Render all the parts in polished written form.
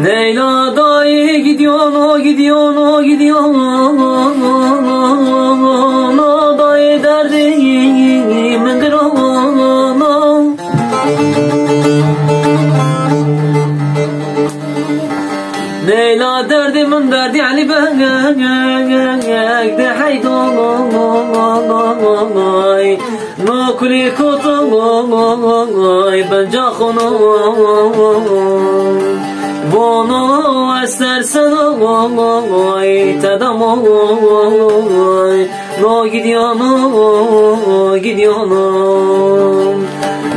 Leyla dayı gidiyorsun, o gidiyorsun, o gidiyorsun, o dayı derdimin kırağına. Leyla derdimin derdi Ali ben de haydolay no kuli kutolay ben cakhonay bono estersen olay tedam olay no gidiyorsun gidiyorsun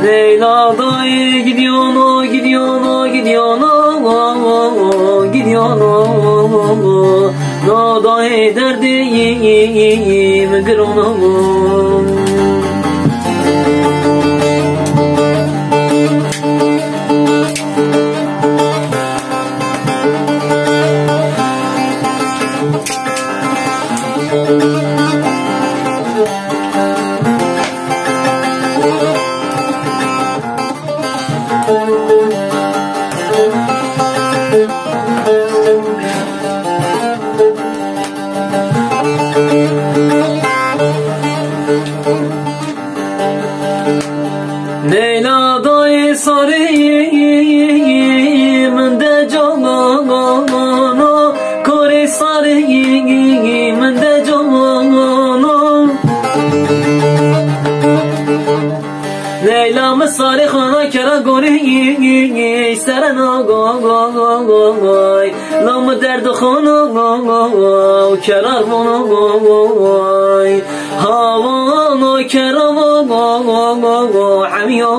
Leyla dayı gidiyorsun o gidiyorsun o gidiyorsun gidiyorsun no dayı derdim kırağına. Leyla dayı sarayım de canana kore sarayım de canana Leyla mı sarıkhana kera gori serena gay la mı derdi khana kerar bana gay havana keram hamiya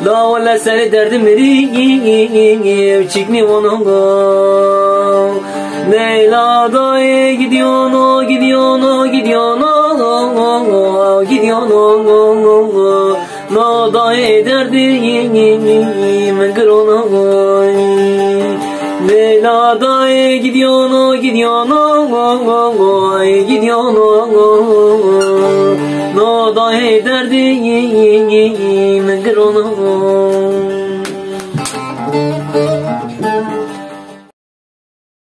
la valla seni derdim vereyim çıkmi bana Leyla dayı gidiyorsun o gidiyorsun o gidiyorsun gidiyorsun no dayı derdim kırağına Leyla dayı gidiyorsun o gidiyorsun gidiyorsun no dayı derdim kırağına